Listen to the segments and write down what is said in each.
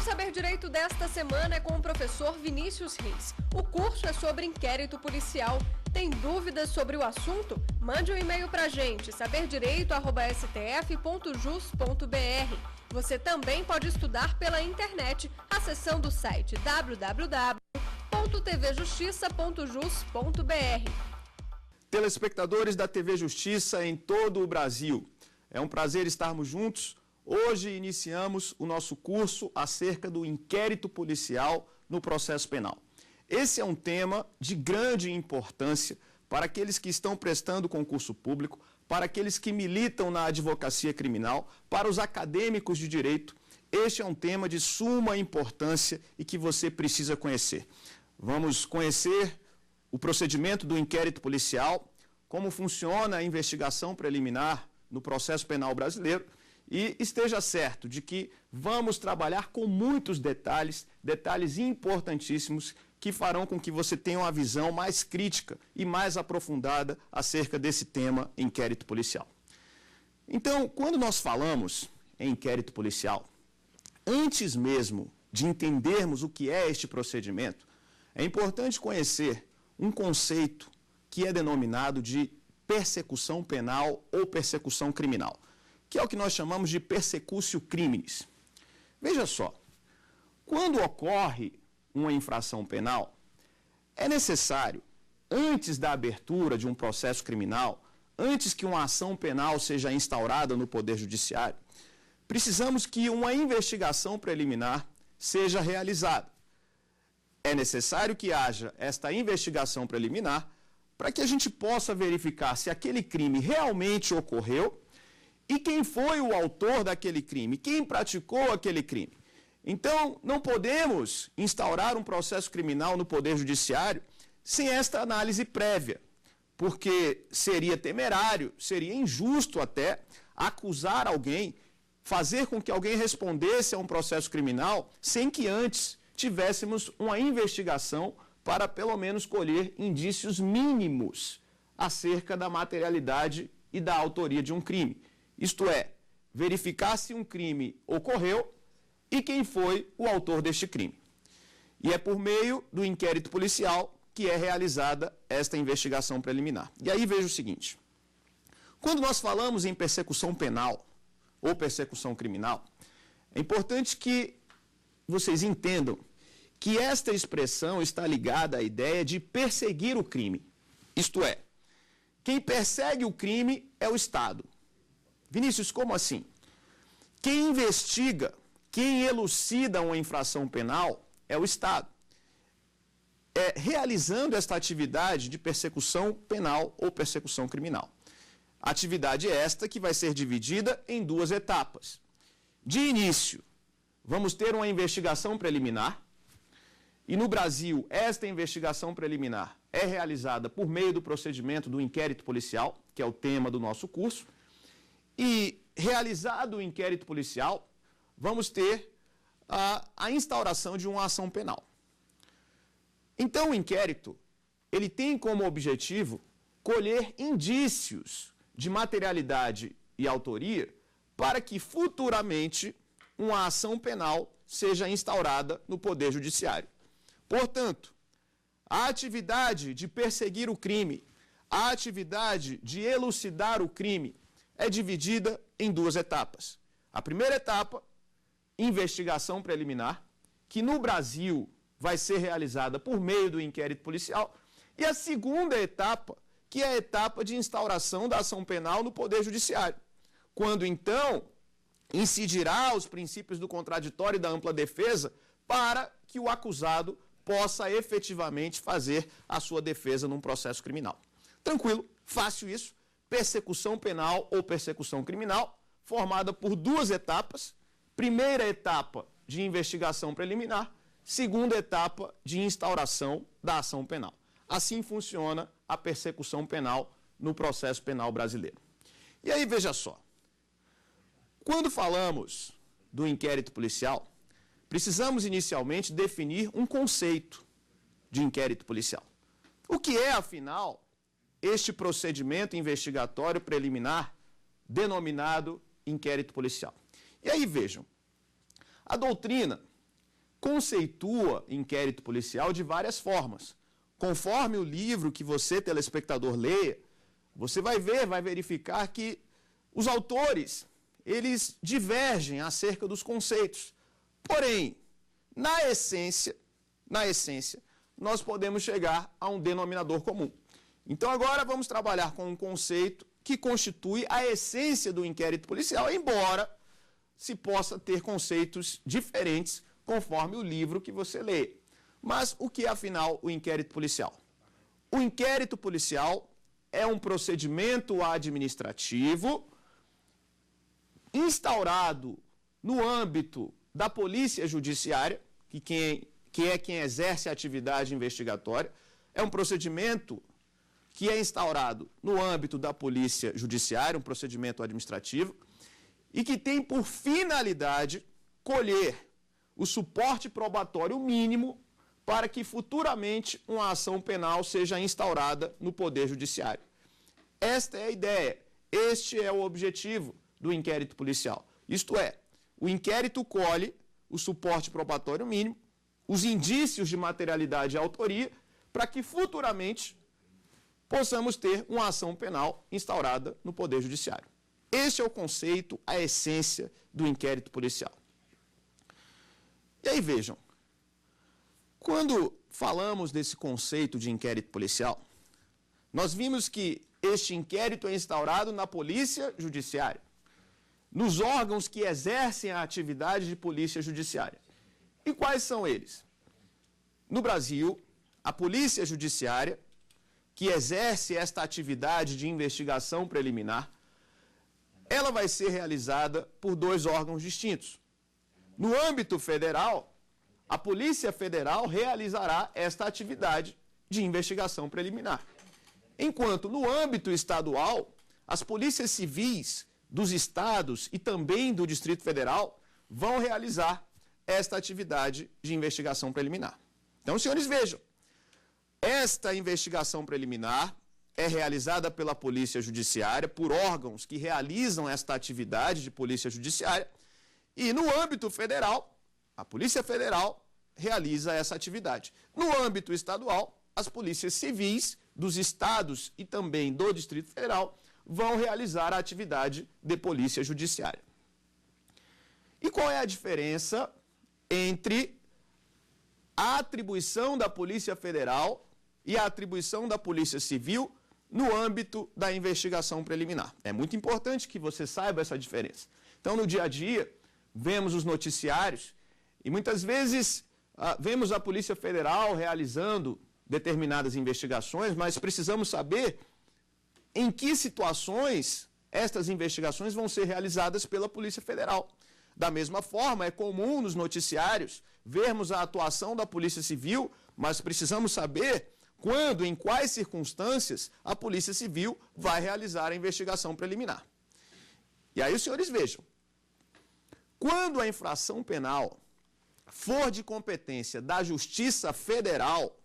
Saber Direito desta semana é com o professor Vinícius Reis. O curso é sobre inquérito policial. Tem dúvidas sobre o assunto? Mande um e-mail pra gente, saberdireito@stf.jus.br. Você também pode estudar pela internet, acessando o site www.tvjustiça.jus.br. Telespectadores da TV Justiça em todo o Brasil, é um prazer estarmos juntos. Hoje iniciamos o nosso curso acerca do inquérito policial no processo penal. Esse é um tema de grande importância para aqueles que estão prestando concurso público, para aqueles que militam na advocacia criminal, para os acadêmicos de direito. Este é um tema de suma importância e que você precisa conhecer. Vamos conhecer o procedimento do inquérito policial, como funciona a investigação preliminar no processo penal brasileiro, e esteja certo de que vamos trabalhar com muitos detalhes importantíssimos que farão com que você tenha uma visão mais crítica e mais aprofundada acerca desse tema inquérito policial. Então, quando nós falamos em inquérito policial, antes mesmo de entendermos o que é este procedimento, é importante conhecer um conceito que é denominado de persecução penal ou persecução criminal, que é o que nós chamamos de persecutio criminis. Veja só, quando ocorre uma infração penal, é necessário, antes da abertura de um processo criminal, antes que uma ação penal seja instaurada no Poder Judiciário, precisamos que uma investigação preliminar seja realizada. É necessário que haja esta investigação preliminar para que a gente possa verificar se aquele crime realmente ocorreu e quem foi o autor daquele crime, quem praticou aquele crime. Então, não podemos instaurar um processo criminal no Poder Judiciário sem esta análise prévia, porque seria temerário, seria injusto até acusar alguém, fazer com que alguém respondesse a um processo criminal sem que antes tivéssemos uma investigação para pelo menos colher indícios mínimos acerca da materialidade e da autoria de um crime. Isto é, verificar se um crime ocorreu e quem foi o autor deste crime. E é por meio do inquérito policial que é realizada esta investigação preliminar. E aí veja o seguinte, quando nós falamos em persecução penal ou persecução criminal, é importante que vocês entendam que esta expressão está ligada à ideia de perseguir o crime. Isto é, quem persegue o crime é o Estado. Vinícius, como assim? Quem investiga, quem elucida uma infração penal é o Estado. Realizando esta atividade de persecução penal ou persecução criminal. Atividade esta que vai ser dividida em duas etapas. De início, vamos ter uma investigação preliminar, e no Brasil, esta investigação preliminar é realizada por meio do procedimento do inquérito policial, que é o tema do nosso curso, e realizado o inquérito policial, vamos ter a instauração de uma ação penal. Então, o inquérito, ele tem como objetivo colher indícios de materialidade e autoria para que futuramente uma ação penal seja instaurada no Poder Judiciário. Portanto, a atividade de perseguir o crime, a atividade de elucidar o crime é dividida em duas etapas. A primeira etapa, investigação preliminar, que no Brasil vai ser realizada por meio do inquérito policial, e a segunda etapa, que é a etapa de instauração da ação penal no Poder Judiciário, quando então incidirá os princípios do contraditório e da ampla defesa para que o acusado possa efetivamente fazer a sua defesa num processo criminal. Tranquilo, fácil isso, persecução penal ou persecução criminal, formada por duas etapas. Primeira etapa de investigação preliminar, segunda etapa de instauração da ação penal. Assim funciona a persecução penal no processo penal brasileiro. E aí, veja só, quando falamos do inquérito policial, precisamos inicialmente definir um conceito de inquérito policial. O que é, afinal, este procedimento investigatório preliminar denominado inquérito policial? E aí, vejam, a doutrina, conceitua inquérito policial de várias formas. Conforme o livro que você, telespectador, leia, você vai ver, vai verificar que os autores, eles divergem acerca dos conceitos. Porém, na essência, nós podemos chegar a um denominador comum. Então agora vamos trabalhar com um conceito que constitui a essência do inquérito policial, embora se possa ter conceitos diferentes conforme o livro que você lê. Mas o que é, afinal, o inquérito policial? O inquérito policial é um procedimento administrativo instaurado no âmbito da polícia judiciária, que é quem exerce a atividade investigatória. É um procedimento que é instaurado no âmbito da polícia judiciária, um procedimento administrativo, e que tem por finalidade colher o suporte probatório mínimo para que futuramente uma ação penal seja instaurada no Poder Judiciário. Esta é a ideia, este é o objetivo do inquérito policial. Isto é, o inquérito colhe o suporte probatório mínimo, os indícios de materialidade e autoria, para que futuramente possamos ter uma ação penal instaurada no Poder Judiciário. Este é o conceito, a essência do inquérito policial. E aí vejam, quando falamos desse conceito de inquérito policial, nós vimos que este inquérito é instaurado na polícia judiciária, nos órgãos que exercem a atividade de polícia judiciária. E quais são eles? No Brasil, a polícia judiciária, que exerce esta atividade de investigação preliminar, ela vai ser realizada por dois órgãos distintos. No âmbito federal, a Polícia Federal realizará esta atividade de investigação preliminar. Enquanto no âmbito estadual, as polícias civis dos estados e também do Distrito Federal vão realizar esta atividade de investigação preliminar. Então, senhores, vejam, esta investigação preliminar é realizada pela Polícia Judiciária, por órgãos que realizam esta atividade de Polícia Judiciária, e no âmbito federal, a Polícia Federal realiza essa atividade. No âmbito estadual, as polícias civis dos estados e também do Distrito Federal vão realizar a atividade de Polícia Judiciária. E qual é a diferença entre a atribuição da Polícia Federal e a atribuição da Polícia Civil no âmbito da investigação preliminar? É muito importante que você saiba essa diferença. Então, no dia a dia, vemos os noticiários e muitas vezes vemos a Polícia Federal realizando determinadas investigações, mas precisamos saber em que situações estas investigações vão ser realizadas pela Polícia Federal. Da mesma forma, é comum nos noticiários vermos a atuação da Polícia Civil, mas precisamos saber quando, em quais circunstâncias, a Polícia Civil vai realizar a investigação preliminar. E aí os senhores vejam, quando a infração penal for de competência da Justiça Federal,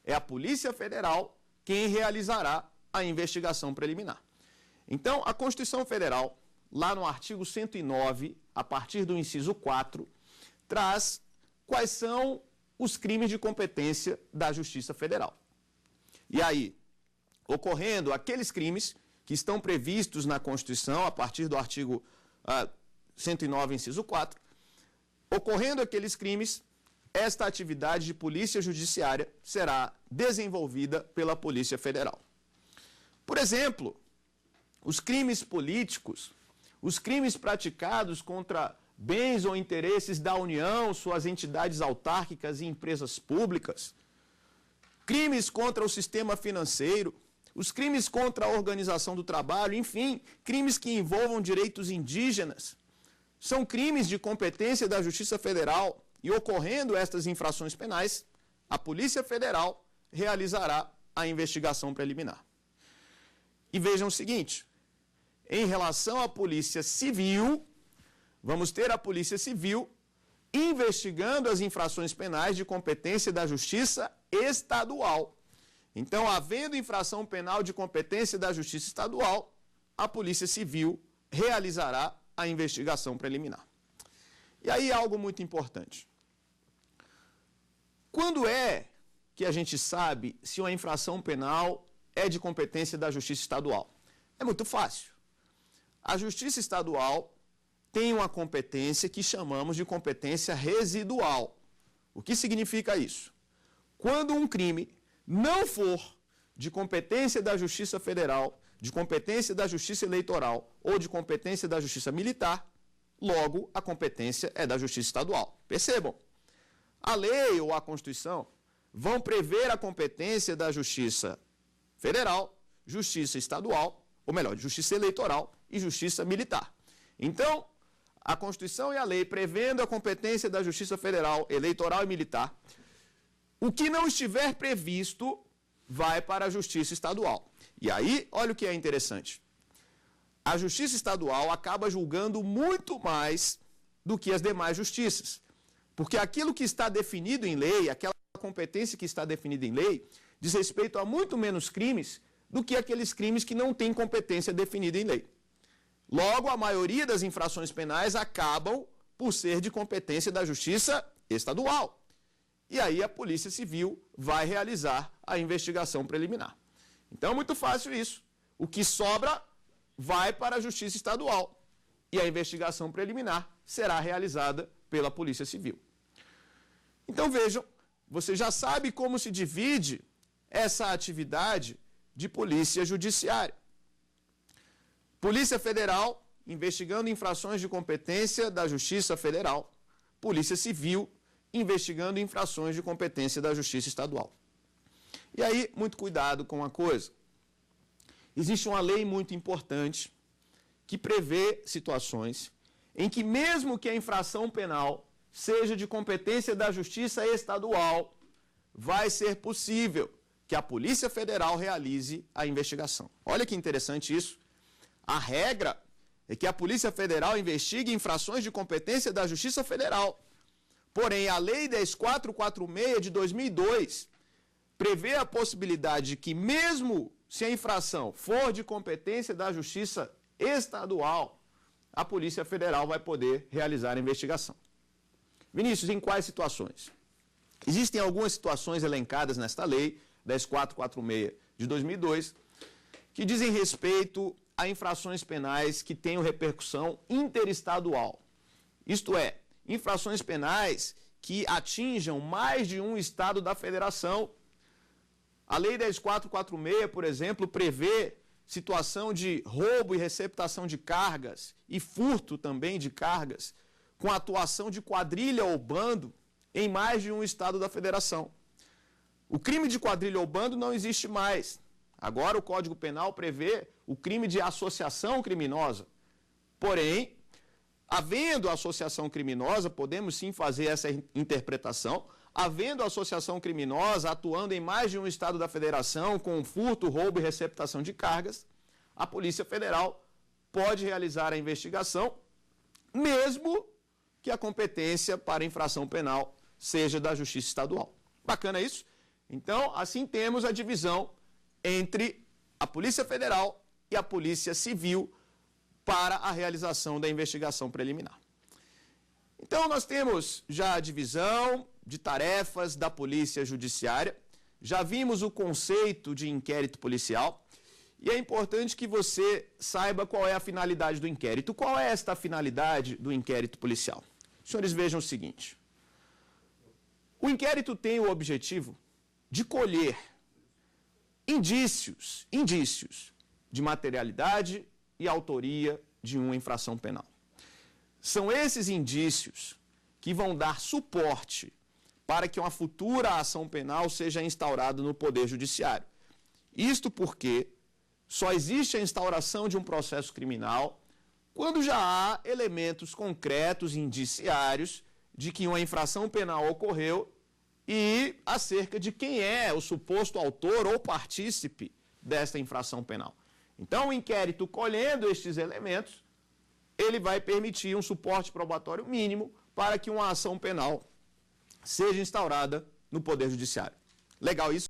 é a Polícia Federal quem realizará a investigação preliminar. Então, a Constituição Federal, lá no artigo 109, a partir do inciso 4, traz quais são os crimes de competência da Justiça Federal. E aí, ocorrendo aqueles crimes que estão previstos na Constituição, a partir do artigo 109, inciso 4, ocorrendo aqueles crimes, esta atividade de polícia judiciária será desenvolvida pela Polícia Federal. Por exemplo, os crimes políticos, os crimes praticados contra bens ou interesses da União, suas entidades autárquicas e empresas públicas, crimes contra o sistema financeiro, os crimes contra a organização do trabalho, enfim, crimes que envolvam direitos indígenas, são crimes de competência da Justiça Federal e, ocorrendo estas infrações penais, a Polícia Federal realizará a investigação preliminar. E vejam o seguinte, em relação à Polícia Civil, vamos ter a Polícia Civil investigando as infrações penais de competência da Justiça Estadual. Então, havendo infração penal de competência da Justiça Estadual, a Polícia Civil realizará a investigação preliminar. E aí algo muito importante. Quando é que a gente sabe se uma infração penal é de competência da Justiça Estadual? É muito fácil. A Justiça Estadual tem uma competência que chamamos de competência residual. O que significa isso? Quando um crime não for de competência da Justiça Federal, de competência da Justiça Eleitoral ou de competência da Justiça Militar, logo a competência é da Justiça Estadual. Percebam, a lei ou a Constituição vão prever a competência da Justiça Federal, Justiça Estadual, ou melhor, Justiça Eleitoral e Justiça Militar. Então, a Constituição e a lei prevendo a competência da Justiça Federal, Eleitoral e Militar, o que não estiver previsto vai para a Justiça Estadual. E aí, olha o que é interessante. A Justiça Estadual acaba julgando muito mais do que as demais justiças. Porque aquilo que está definido em lei, aquela competência que está definida em lei, diz respeito a muito menos crimes do que aqueles crimes que não têm competência definida em lei. Logo, a maioria das infrações penais acabam por ser de competência da Justiça Estadual. E aí a Polícia Civil vai realizar a investigação preliminar. Então é muito fácil isso. O que sobra vai para a Justiça Estadual e a investigação preliminar será realizada pela Polícia Civil. Então vejam, você já sabe como se divide essa atividade de polícia judiciária. Polícia Federal, investigando infrações de competência da Justiça Federal. Polícia Civil, investigando infrações de competência da Justiça Estadual. E aí, muito cuidado com uma coisa. Existe uma lei muito importante que prevê situações em que, mesmo que a infração penal seja de competência da Justiça Estadual, vai ser possível que a Polícia Federal realize a investigação. Olha que interessante isso. A regra é que a Polícia Federal investigue infrações de competência da Justiça Federal. Porém, a Lei 10.446 de 2002 prevê a possibilidade de que, mesmo se a infração for de competência da Justiça Estadual, a Polícia Federal vai poder realizar a investigação. Vinícius, em quais situações? Existem algumas situações elencadas nesta lei, 10.446 de 2002, que dizem respeito a infrações penais que tenham repercussão interestadual. Isto é, infrações penais que atinjam mais de um estado da federação. A Lei 10.446, por exemplo, prevê situação de roubo e receptação de cargas e furto também de cargas, com atuação de quadrilha ou bando em mais de um estado da federação. O crime de quadrilha ou bando não existe mais. Agora o Código Penal prevê o crime de associação criminosa. Porém, havendo associação criminosa, podemos sim fazer essa interpretação, havendo associação criminosa atuando em mais de um estado da federação com furto, roubo e receptação de cargas, a Polícia Federal pode realizar a investigação, mesmo que a competência para infração penal seja da Justiça Estadual. Bacana isso? Então, assim temos a divisão entre a Polícia Federal e a Polícia Civil para a realização da investigação preliminar. Então, nós temos já a divisão de tarefas da Polícia Judiciária, já vimos o conceito de inquérito policial, e é importante que você saiba qual é a finalidade do inquérito. Qual é esta finalidade do inquérito policial? Os senhores vejam o seguinte: o inquérito tem o objetivo de colher indícios de materialidade e autoria de uma infração penal. São esses indícios que vão dar suporte para que uma futura ação penal seja instaurada no Poder Judiciário. Isto porque só existe a instauração de um processo criminal quando já há elementos concretos, indiciários, de que uma infração penal ocorreu e acerca de quem é o suposto autor ou partícipe desta infração penal. Então, o inquérito, colhendo estes elementos, ele vai permitir um suporte probatório mínimo para que uma ação penal seja instaurada no Poder Judiciário. Legal isso?